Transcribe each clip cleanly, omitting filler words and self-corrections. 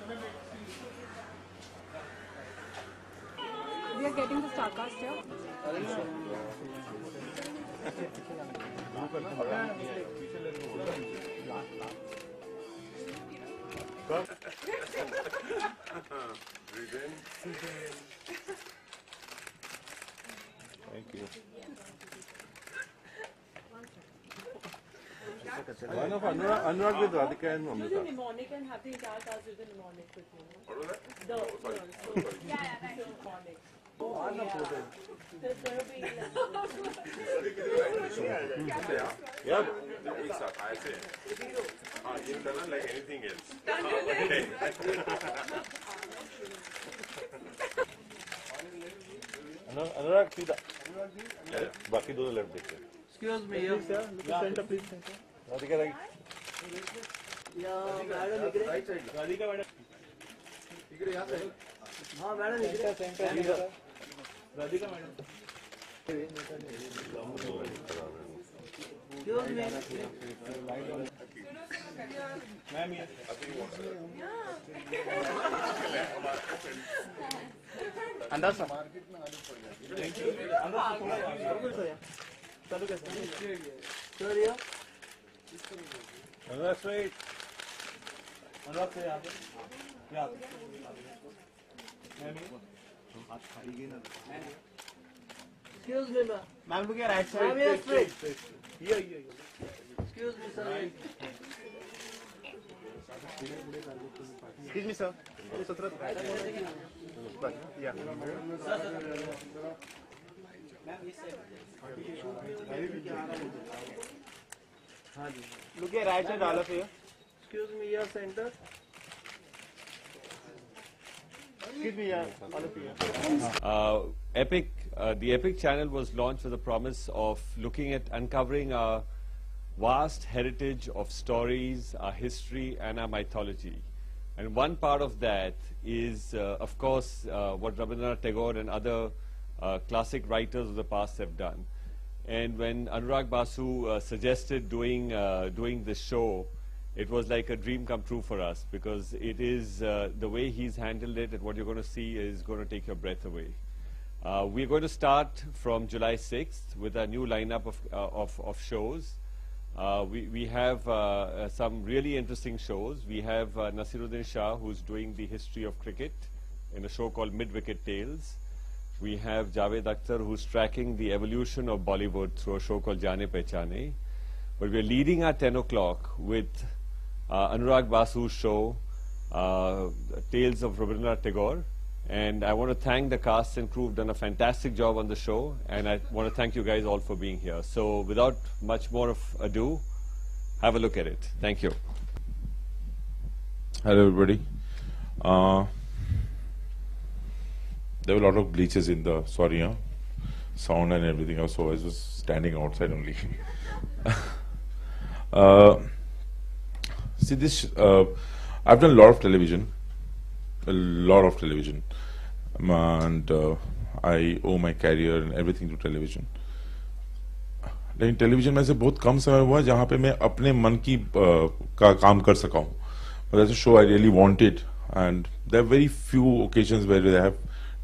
We are getting the Starcast here. Thank you. One of Anurag with Radhika and Mamita. Do the mnemonic and have the entire cast do the mnemonic with you. What was that? Mnemonic. Yeah. एक साथ ऐसे हाँ ये करना like anything else Anurag सीधा बाकी दोनों left देखते हैं. Excuse me, center, please. Radhika right. Yeah, madam, right side. Radhika madam. हाँ मैडम इधर centre Radhika madam. Excuse me. Ma'am here. अंदर सर चालू कैसे? सर ये Anurag straight. Anurag से यहाँ पे. यहाँ पे. Ma'am here. Excuse me, ma'am. Ma'am look here right side. Ma'am here straight. Here. Excuse me, sir. Excuse me sir. Yeah. Look here, right side, all of you. Excuse me, your center. Excuse me, all of you. The Epic channel was launched with the promise of looking at uncovering our vast heritage of stories, our history, and our mythology. And one part of that is, of course, what Rabindranath Tagore and other classic writers of the past have done. And when Anurag Basu suggested doing this show, it was like a dream come true for us, because it is the way he's handled it, and what you're going to see is going to take your breath away. We're going to start from July 6th with a new lineup of shows. We have some really interesting shows. We have Nasiruddin Shah, who's doing the history of cricket in a show called Mid-Wicket Tales. We have Javed Akhtar, who's tracking the evolution of Bollywood through a show called Jaane Pehchane. But we're leading at 10 o'clock with Anurag Basu's show, Tales of Rabindranath Tagore. And I want to thank the cast and crew who've done a fantastic job on the show. And I want to thank you guys all for being here. So without much more of ado, have a look at it. Thank you. Hello everybody. There were a lot of glitches in the sound and everything else, so I was just standing outside only. See this, I've done a lot of television, and I owe my career and everything to television. लेकिन television में से बहुत कम समय हुआ जहाँ पे मैं अपने मन की का काम कर सका हूँ. But that's a show I really wanted, and there are very few occasions where I have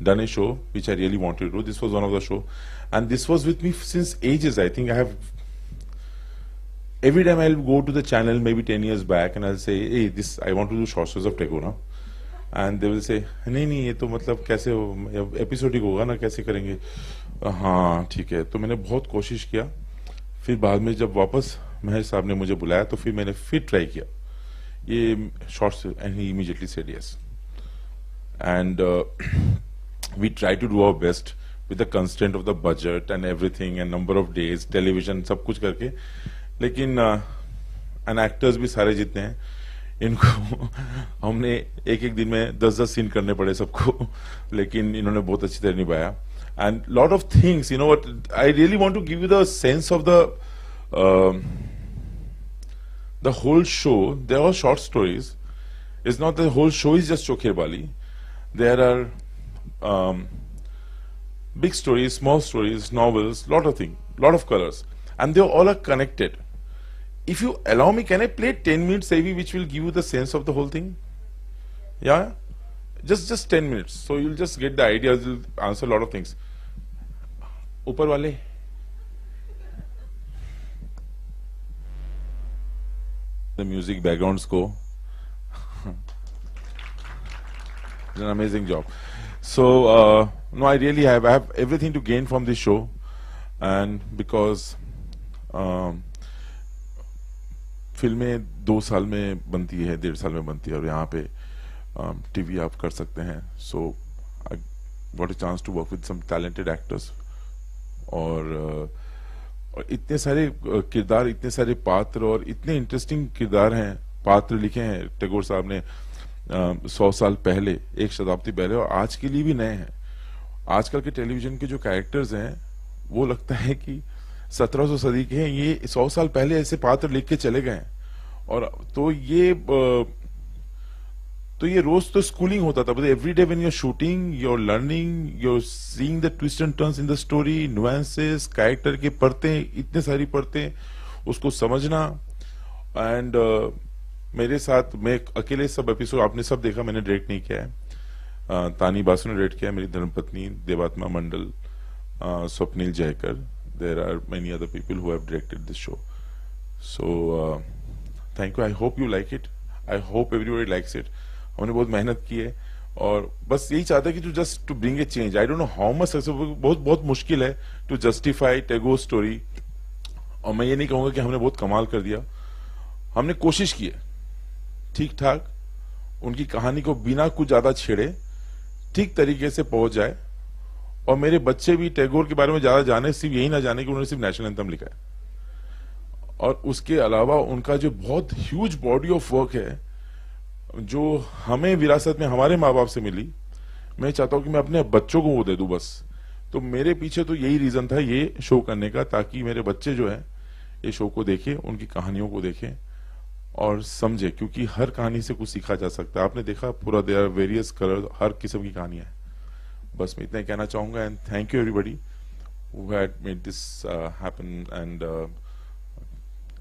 done a show which I really wanted to do. This was one of the show, and this was with me since ages. I think I have, every time I'll go to the channel maybe 10 years back and I'll say, hey, this I want to do short stories of Tagore, na? And they will say, नहीं ये तो मतलब कैसे episodic होगा ना, कैसे करेंगे. हाँ ठीक है. तो मैंने बहुत कोशिश किया. फिर बाद में जब वापस महेश साहब ने मुझे बुलाया तो फिर मैंने फिर ट्राई किया ये shorts, and he immediately said yes. And we try to do our best with the constraint of the budget and everything and number of days, television, सब कुछ करके. लेकिन and actors भी सारे जितने हैं, इनको हमने एक दिन में 10-10 सीन करने पड़े सबको, लेकिन इन्होंने बहुत अच्छी तरह निभाया. And lot of things, you know what, I really want to give you the sense of the whole show. There are short stories. It's not the whole show is just Chokher Bali. There are big stories, small stories, novels, lot of things, lot of colors, and they all are connected. If you allow me, can I play 10 minutes AV which will give you the sense of the whole thing? Yeah, just 10 minutes. So you'll just get the ideas. You'll answer a lot of things. ऊपर वाले the music background score. It's an amazing job. So no, I really have everything to gain from this show, and because फिल्में 2 साल में बनती है, 1.5 साल में बनती है, और यहाँ पे टीवी आप कर सकते हैं. So I got a chance to work with some talented actors, और इतने सारे किरदार, इतने सारे पात्र, और इतने इंटरेस्टिंग किरदार हैं, पात्र लिखे हैं टैगोर साहब ने 100 साल पहले, 1 शताब्दी पहले, और आज के लिए भी नए हैं. आजकल के टेलीविजन के जो कैरेक्टर्स हैं वो लगता है कि 1700 सदी के हैं. ये 100 साल पहले ऐसे पात्र लिख के चले गए. और तो ये रोज तो स्कूलिंग होता था. But every day when you are shooting, you are learning, you are seeing the twist and turns in the story, nuances, character की परतें, इतने सारी परतें, उसको समझना. एंड मेरे साथ, मैं अकेले सब एपिसोड आपने सब देखा, मैंने डायरेक्ट नहीं किया है. तानी बासु ने डायरेक्ट किया है, मेरी धर्मपत्नी देवात्मा मंडल, Swapnil Jayakar. There are many other people who have directed this show. So thank you. I hope you like it. I hope everybody likes it. हमने बहुत मेहनत की है, और बस यही चाहता है कि just to bring a change. I don't know how much successful. बहुत मुश्किल है to justify Tagore story. और मैं ये नहीं कहूंगा कि हमने बहुत कमाल कर दिया. हमने कोशिश की है ठीक ठाक उनकी कहानी को बिना कुछ ज्यादा छेड़े ठीक तरीके से पहुंच जाए, और मेरे बच्चे भी टैगोर के बारे में ज्यादा जाने, सिर्फ यही ना जाने कि उन्होंने सिर्फ नेशनल एंथम लिखा है, और उसके अलावा उनका जो बहुत ह्यूज बॉडी ऑफ वर्क है जो हमें विरासत में हमारे माँ बाप से मिली, मैं चाहता हूं कि मैं अपने बच्चों को वो दे दूं बस. तो मेरे पीछे तो यही रीजन था ये शो करने का, ताकि मेरे बच्चे जो है ये शो को देखें, उनकी कहानियों को देखें और समझे, क्योंकि हर कहानी से कुछ सीखा जा सकता है. आपने देखा पूरा, देयर आर वेरियस कलर, हर किस्म की कहानियां हैं. बस मैं इतना ही कहना चाहूंगा. And thank you everybody who had made this happen. And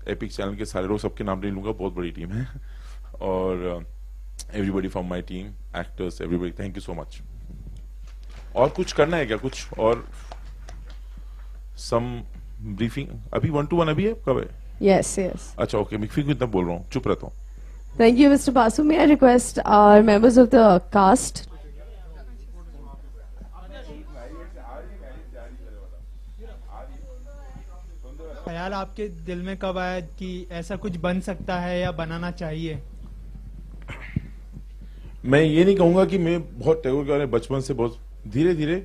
epic channel के सारे लोग, सबके नाम नहीं लूंगा, बहुत बड़ी टीम है, और everybody from my team, actors, everybody, thank you so much. और कुछ करना है क्या, कुछ और सम ब्रीफिंग? अभी 1-to-1 अभी है, कब है? Yes, yes. अच्छा, ओके, मैं फिर इतना बोल रहा हूँ, चुप रहता हूँ. Thank you, Mr. Basu. May I request our members of the cast? ख्याल आपके दिल में कब आया कि ऐसा कुछ बन सकता है या बनाना चाहिए? मैं ये नहीं कहूंगा कि मैं बहुत टैगोर के बारे में बचपन से, बहुत धीरे धीरे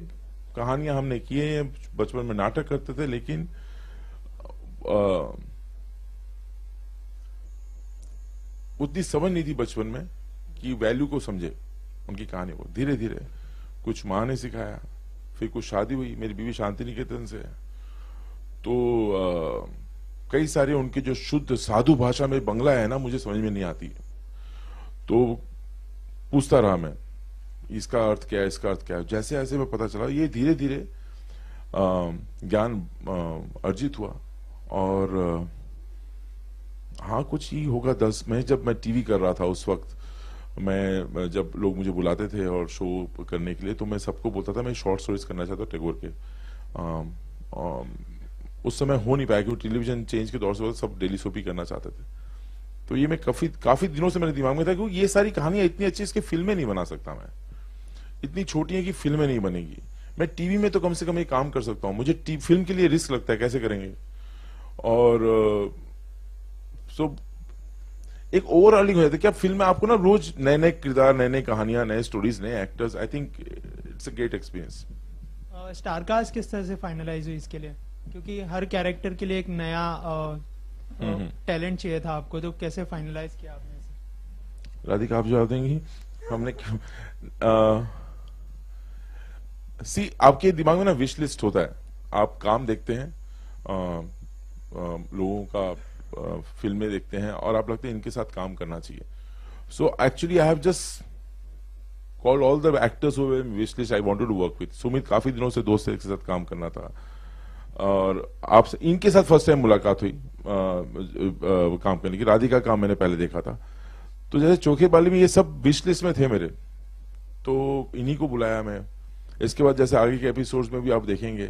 कहानियां हमने की हैं. बचपन में नाटक करते थे, लेकिन उतनी समझ नहीं थी बचपन में कि वैल्यू को समझे उनकी कहानी को. धीरे धीरे कुछ माँ ने सिखाया, फिर कुछ शादी हुई, मेरी बीवी शांति निकेतन से है, तो कई सारे उनके जो शुद्ध साधु भाषा में बंगला है ना, मुझे समझ में नहीं आती. तो पूछता रहा मैं, इसका अर्थ क्या है, इसका अर्थ क्या है. जैसे जैसे मैं पता चला, ये धीरे धीरे ज्ञान अर्जित हुआ. और हाँ, कुछ ही होगा 10 में, जब मैं टीवी कर रहा था उस वक्त, मैं जब लोग मुझे बुलाते थे और शो करने के लिए, तो मैं सबको बोलता था मैं शॉर्ट स्टोरीज करना चाहता हूँ टैगोर के. उस समय हो नहीं पाया क्योंकि टेलीविजन चेंज के दौर से सब डेली सोप ही करना चाहते थे. तो ये मैं काफी दिनों से मेरे दिमाग में था कि ये सारी कहानियां इतनी अच्छी, इसके फिल्में नहीं बना सकता मैं, इतनी छोटी है कि फिल्में नहीं बनेगी. मैं टीवी में तो कम से कम ये काम कर सकता हूँ, मुझे फिल्म के लिए रिस्क लगता है, कैसे करेंगे. और सो एक ओवरऑलिंग हो जाता है कि आप फिल्म में आपको ना रोज नए नए किरदार, नए नए कहानियां, नए स्टोरीज, नए actors. I think it's a great experience. Star cast किस तरह से फाइनलाइज हुई इसके लिए, क्योंकि हर कैरेक्टर के लिए एक नया टैलेंट चाहिए था आपको, तो कैसे फाइनलाइज किया आपने? राधिका आप जवाब देंगी? हमने सी, आपके दिमाग में ना विश लिस्ट होता है, आप काम देखते हैं, लोगों का फिल्में देखते हैं, और आप लगते हैं इनके साथ काम करना चाहिए. So actually I have just called all the actors who were in wish list I wanted to work with. Sumit काफी दिनों से दोस्त है, इसके साथ काम करना था, और आपसे इनके साथ फर्स्ट टाइम मुलाकात हुई काम करने की. राधिका काम मैंने पहले देखा था, तो जैसे चोखे बाली में ये सब विश लिस्ट में थे मेरे, तो इन्हीं को बुलाया मैं। इसके बाद जैसे आगे के एपिसोड्स में भी आप देखेंगे,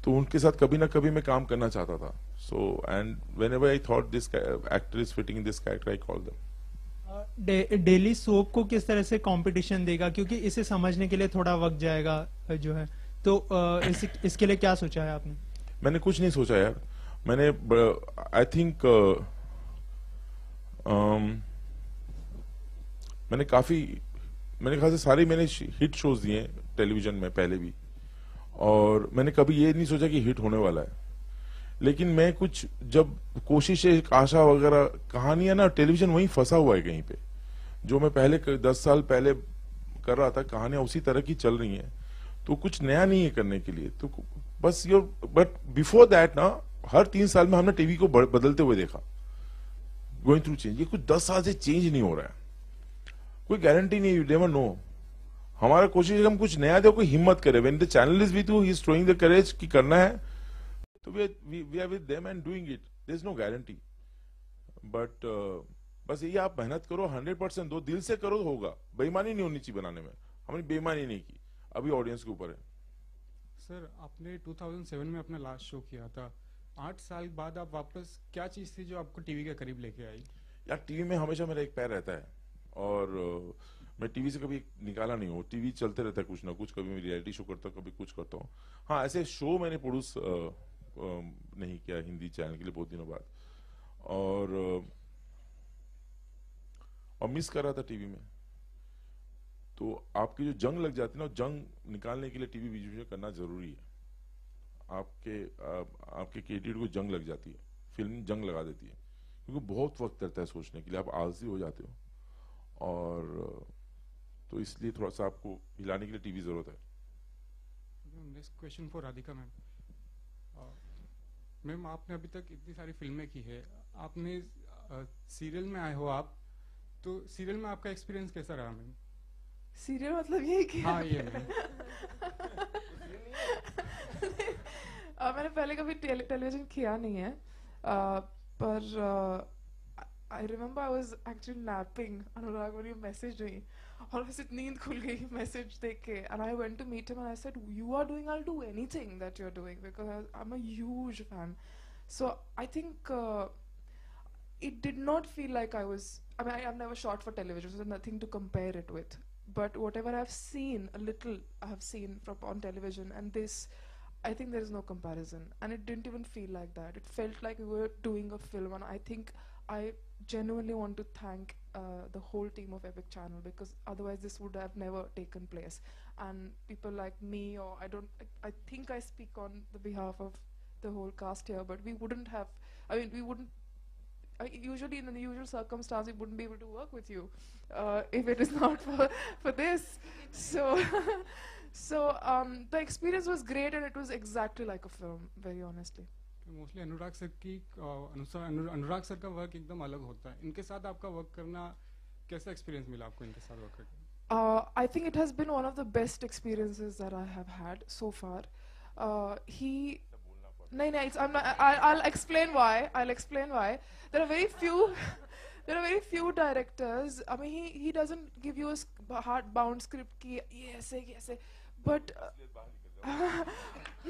तो उनके साथ कभी ना कभी मैं काम करना चाहता था। So and whenever I thought this actor is fitting in this character, I call them. Daily soap को किस तरह से कंपटीशन देगा, क्योंकि इसे समझने के लिए थोड़ा वक्त जाएगा जो है, तो इसके लिए क्या सोचा है आपने? मैंने कुछ नहीं सोचा यार, मैंने आई थिंक मैंने ख्याल से सारे मैंने हिट शोज दिए टेलीविजन में पहले भी, और मैंने कभी ये नहीं सोचा कि हिट होने वाला है। लेकिन मैं कुछ जब कोशिशें, आशा वगैरह, कहानियां ना, टेलीविजन वहीं फंसा हुआ है कहीं पे। जो मैं पहले 10 साल पहले कर रहा था, कहानियां उसी तरह की चल रही हैं, तो कुछ नया नहीं है करने के लिए। तो बस बट बिफोर दैट ना, हर 3 साल में हमने टीवी को बदलते हुए देखा, गोइंग थ्रू चेंज। ये कुछ 10 साल से चेंज नहीं हो रहा है, कोई गारंटी नहीं, यू नेवर नो। हमारा कोशिश है हम कुछ नया दे, कोई हिम्मत करे। When the channel is with you, he is showing the courage कि करना है, तो we are with them and doing it. There is no guarantee, but बस यही, आप मेहनत करो, 100% दो, दिल से करो, होगा। बेईमानी नहीं होनी चाहिए बनाने में, हमने बेईमानी नहीं की, अभी ऑडियंस के ऊपर है। सर, आपने 2007 में अपना लास्ट शो किया था, 8 साल बाद आप वापस, क्या चीज थी जो आपको टीवी के करीब लेके आई? यार टीवी में हमेशा मेरा एक पैर रहता है, और मैं टीवी से कभी निकाला नहीं हूँ। टीवी चलते रहता है कुछ ना कुछ, कभी मैं रियलिटी शो करता हूँ, कभी कुछ करता हूँ। हाँ, ऐसे शो मैंने प्रोड्यूस नहीं किया हिंदी चैनल के लिए बहुत दिनों बाद, और मिस कर रहा था टीवी में। तो आपकी जो जंग लग जाती है ना, जंग निकालने के लिए टीवी बीच में करना जरूरी है। आपके कैरियर को जंग लग जाती है, फिल्म जंग लगा देती है, क्योंकि बहुत वक्त लगता है सोचने के लिए, आप आलसी हो जाते हो, और तो इसलिए थोड़ा सा आपको हिलाने के लिए टीवी जरूरत है। Next question for Radhika ma'am. Ma'am, आपने अभी तक इतनी सारी फिल्में की है, आपने सीरियल में आए हो आप, तो सीरियल में आपका एक्सपीरियंस कैसा रहा मैम? सीरियल मतलब यही कि हाँ, ये मैम। मैंने पहले कभी टेलीविजन किया नहीं है, पर I remember I was actually napping, Anurag when you messaged me, और वैसे नींद खुल गई मैसेज देख के, and I went to meet him and I said, you are doing, I'll do anything that you're doing, because I'm a huge fan. So I think it did not feel like I was, I mean, I've never shot for television, so there's nothing to compare it with, but whatever I've seen, a little I have seen from on television, and this, I think there is no comparison, and it didn't even feel like that. It felt like we were doing a film, and I think I genuinely want to thank the whole team of Epic Channel, because otherwise this would have never taken place. And people like me, or I think I speak on the behalf of the whole cast here, but we wouldn't have, I mean, we wouldn't, usually in the usual circumstance, we wouldn't be able to work with you if it is not for this. So the experience was great, and it was exactly like a film, very honestly. Mostly Anurag sir की अनुराग sir का work एकदम अलग होता है, इनके साथ आपका work करना कैसा एक्सपीरियंस मिला आपको इनके साथ वर्क करके? I think it has been one of the best experiences that I have had so far. I'll explain why. There are very few directors. I mean, he doesn't give you a hard bound script ki yes, but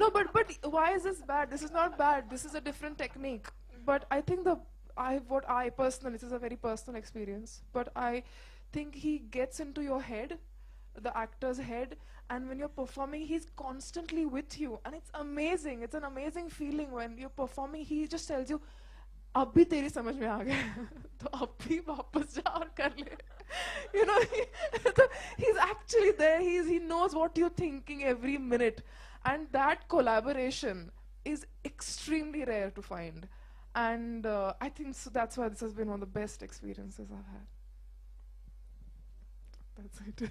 no, but why is this bad? This is not bad. This is a different technique. But I think what I personally, this is a very personal experience, but I think he gets into your head, the actor's head, and when you're performing, he's constantly with you, and it's amazing. It's an amazing feeling when you're performing. He just tells you, अब भी तेरी समझ में आ गया, तो अब भी वापस जा और कर ले. You know, he's actually there. He knows what you're thinking every minute, and that collaboration is extremely rare to find. And I think so that's why this has been one of the best experiences I've had. That's it.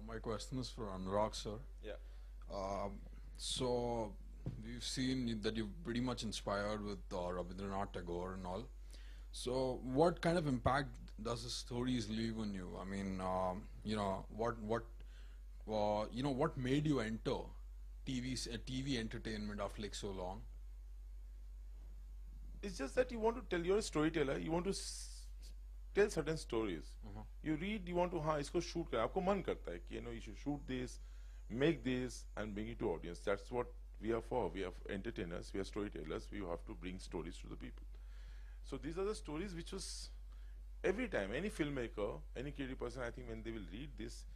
My question is for Anurag sir. Yeah. So we've seen that you've pretty much inspired with Rabindranath Tagore and all. So, what kind of impact does the stories leave on you? I mean, what made you enter TV entertainment after like so long? It's just that you want to tell, you're a storyteller, you want to tell certain stories. You read, you want to, हाँ इसको shoot करें, आपको मन करता है कि you should shoot this, make this, and bring it to audience. That's what we are for. We are entertainers, we are storytellers. We have to bring stories to the people. So these are the stories which was every time any filmmaker, any creative person, I think when they will read this,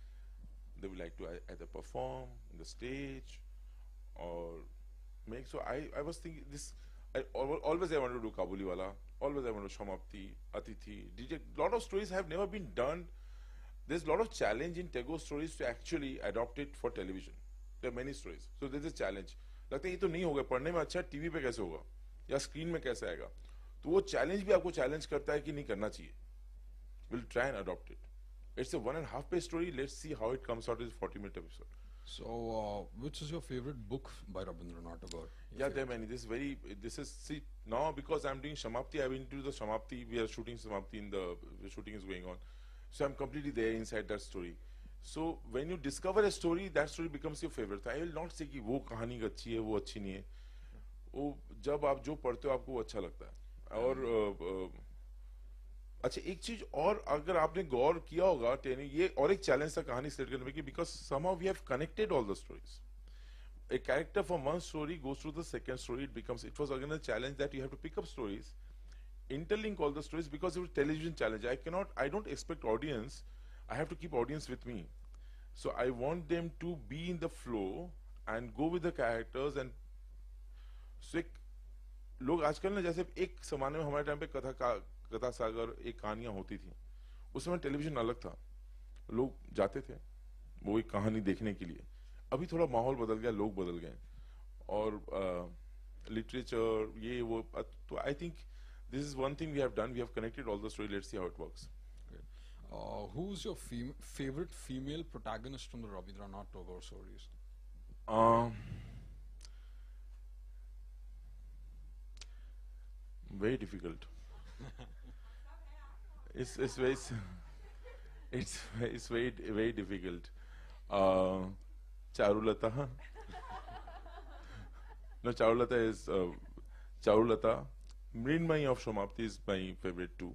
they will like to either perform on the stage or make. So I was thinking this. Always I wanted to do Kabuliwala. Always I wanted to Shamapti, Atithi. A lot of stories have never been done. There's a lot of challenge in Telugu stories to actually adopt it for television. There are many stories. So there's a challenge. लगता है ये तो नहीं होगा, पढ़ने में अच्छा TV पे कैसे होगा या स्क्रीन में कैसे आएगा, तो वो चैलेंज भी आपको चैलेंज करता है कि नहीं करना चाहिए. We'll try and adopt it. It's a 1.5 page story. Let's see how it comes out as a 40-minute episode. So, which is your favorite book by Rabindranath Tagore? Yeah, there are many. See, now because I'm doing Shamapti, I've been to the Shamapti. We are shooting Shamapti the shooting is going on. So I'm completely there inside that story. So when you discover a story, that story becomes your favorite. I will not say कि वो कहानी अच्छी है, वो अच्छी नहीं है. वो जब आप जो पढ़ते हो आपको वो अच्छा लगता है. और अच्छा एक चीज और अगर आपने गौर किया होगा, ये और एक चैलेंज था कहानी सेलेक्ट करने में कि because somehow we have connected all the stories. A character from one story goes through the second story. It was again a challenge that you have to pick up stories, interlink all the stories because it was a television challenge. I don't expect audience. I have to keep audience with me. So I want them to be in the flow and go with the characters and so लोग आजकल ना जैसे एक जमाने में हमारे time पे कथा सागर एक कहानियां होती थी, उस समय टेलीविजन अलग था, लोग जाते थे वो एक कहानी देखने के लिए. अभी थोड़ा माहौल बदल गया, लोग बदल गए और लिटरेचर ये वो, तो I think this is one thing we have done. We have connected all the story. Let's see how it works. Who's your favorite female protagonist from the Rabindranath Tagore stories? Very difficult. It's very difficult. Charulata. No, Charulata is Charulata. Mrinmai of Shamapti is my favorite too,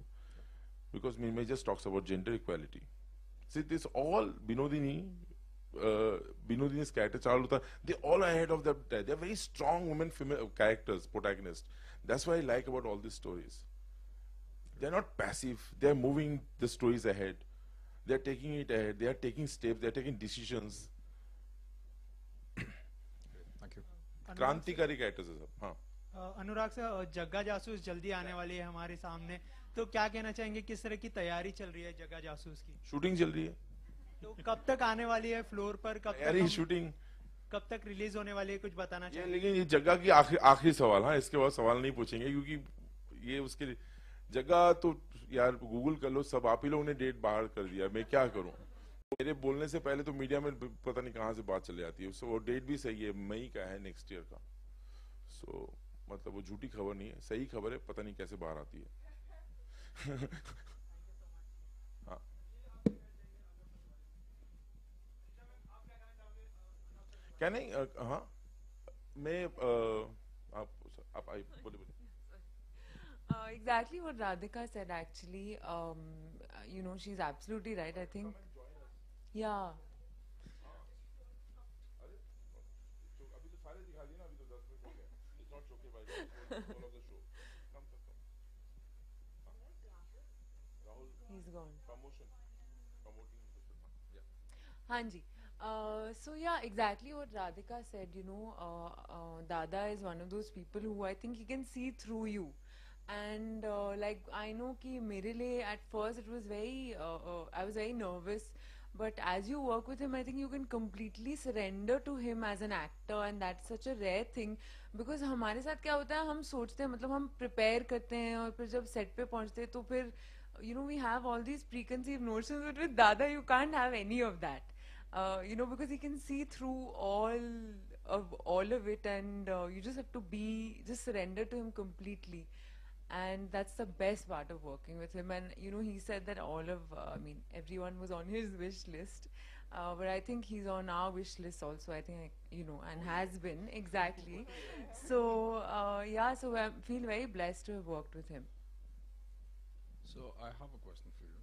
because Mrinmai just talks about gender equality. See, this all Binodini's character, Charulata, they all are ahead of their time. They're very strong women, female characters, protagonists. That's what I like about all these stories. They're not passive. They're moving the stories ahead. They're taking it ahead. They are taking steps. They're taking decisions. Thank you. क्रांतिकारी characters है सब. हाँ. अनुराग sir, जग्गा जासूस जल्दी आने वाली है हमारे सामने, तो क्या कहना चाहेंगे, किस तरह की तैयारी चल रही है जग्गा जासूस की? शूटिंग चल रही है. तो कब तक आने वाली है फ्लोर पर, कब तक रिलीज होने वाली है, कुछ बताना चाहिए? लेकिन ये जग्गा की आखिरी सवाल, हाँ इसके बाद सवाल नहीं पूछेंगे क्योंकि ये उसके जगह तो यार गूगल कर लो, सब आप ही लोगों ने डेट बाहर कर दिया, मैं क्या करूं. मेरे बोलने से पहले तो मीडिया में पता नहीं कहां से बात चले जाती है. वो डेट भी सही है, मई का है नेक्स्ट ईयर का. सो मतलब वो झूठी खबर नहीं है, सही खबर है, पता नहीं कैसे बाहर आती है. हाँ. क्या नहीं, हाँ मैं आप बोले. Exactly what Radhika said actually. She's absolutely right. I think, yeah. He's gone. Hanji. So yeah, exactly what Radhika said. Dada is one of those people who I think he can see through you. And I know कि मेरे लिए at first it was very I was very nervous, but as you work with him I think you can completely surrender to him as an actor, and that's such a rare thing, because हमारे साथ क्या होता है, हम सोचते हैं, मतलब हम prepare करते हैं और फिर जब set पे पहुंचते हैं तो फिर we have all these preconceived notions, but with Dada you can't have any of that, because he can see through all of it, and you just have to just surrender to him completely. And that's the best part of working with him. And you know, he said that everyone was on his wish list, but I think he's on our wish list also. I think, and has been exactly. So so I feel very blessed to have worked with him. So I have a question for you,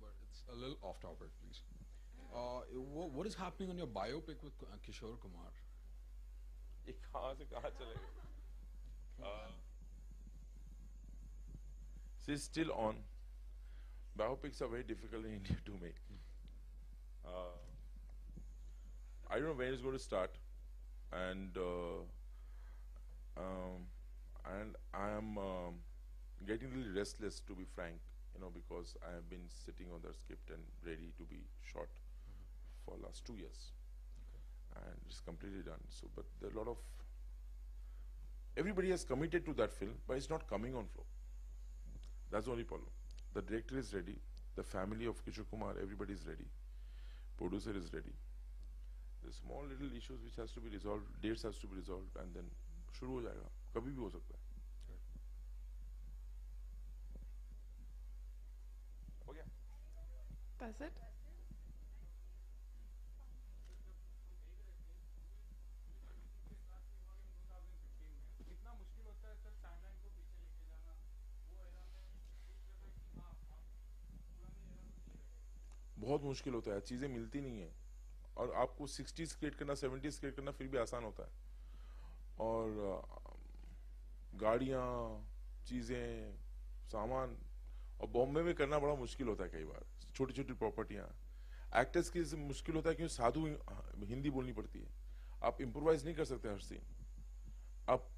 but it's a little off topic, please. What is happening on your biopic with Kishore Kumar? ये कहाँ से कहाँ चले गए? It's still on. Biopics are very difficult in India to make. I don't know when it's going to start, and I am getting a little restless, to be frank, because I have been sitting on the script and ready to be shot for last 2 years, and it's completely done. So, but there are a lot of everybody has committed to that film, but it's not coming on floor. That's the only problem. The director is ready, the family of Kishore Kumar, everybody is ready, producer is ready. The small little issues which has to be resolved, dates has to be resolved, and then शुरू हो जाएगा. कभी भी हो सकता है. हो गया? That's it? बहुत मुश्किल होता है, चीजें मिलती नहीं है, और आपको 60s क्रिएट करना, 70s क्रिएट करना फिर भी आसान होता है, और गाड़ियां, चीजें, सामान, और बॉम्बे में करना बड़ा मुश्किल होता है कई बार, छोटी छोटी प्रॉपर्टियां, एक्टर्स की मुश्किल होता है क्योंकि साधु हिंदी बोलनी पड़ती है, आप इम्प्रोवाइज नहीं कर सकते हर सीन, आप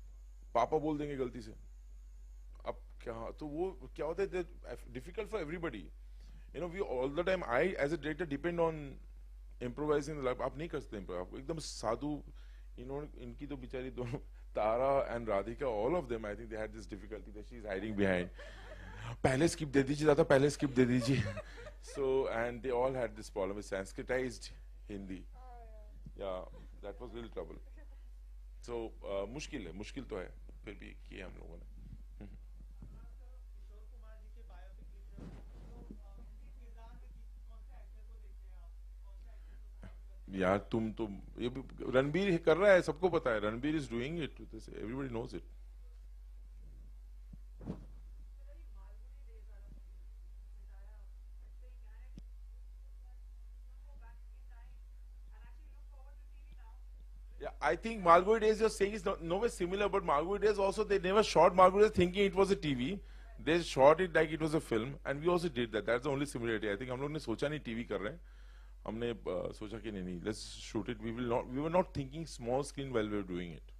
पापा बोल देंगे गलती से, अब क्या, तो वो क्या होता है, difficult for everybody. We all the time, I as a director depend on improvising. आप नहीं कर सकते improv, आप एकदम साधु, इनकी तो बिचारी दोनों, तारा and Radhika, all of them, I think they had this difficulty that she is hiding behind. पहले skip दे दीजिए, दादा पहले skip दे दीजिए. So, and they all had this problem with Sanskritized Hindi. Yeah, that was a little trouble. So, मुश्किल है, मुश्किल तो है, फिर भी किया हम लोगों ने. यार तुम तो ये रणबीर कर रहा है, सबको पता है, Ranbir is doing it, everybody knows it. Yeah, I think Malgudi Days you're saying is no way similar, but Malgudi Days also they never shot Malgudi Days thinking it was a TV. They shot it like it was a film, and we also did that. That's the only similarity. I think हम लोग ने सोचा नहीं TV कर रहे हैं. हमने सोचा कि नहीं, let's shoot it. We were not thinking small screen while we were doing it.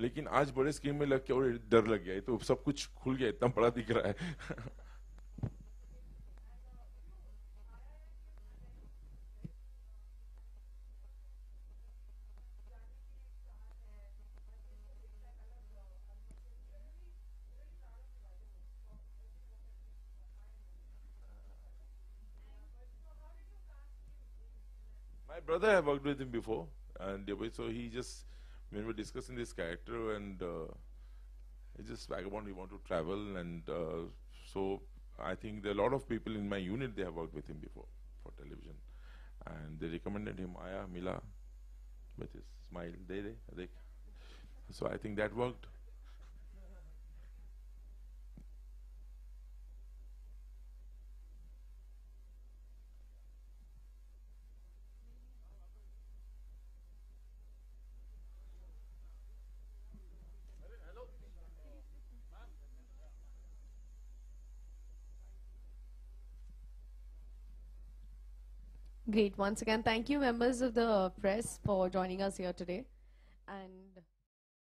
लेकिन आज बड़े स्क्रीन में लग के और डर लग गया, तो सब कुछ खुल गया, इतना बड़ा दिख रहा है. My brother had worked with him before, and so he just, when we were discussing this character, and he just vagabond, we want to travel, and so I think there are a lot of people in my unit, they have worked with him before for television, and they recommended him, Aya, Mila, with his smile, they. So I think that worked. Great. Once again, thank you, members of the press, for joining us here today. And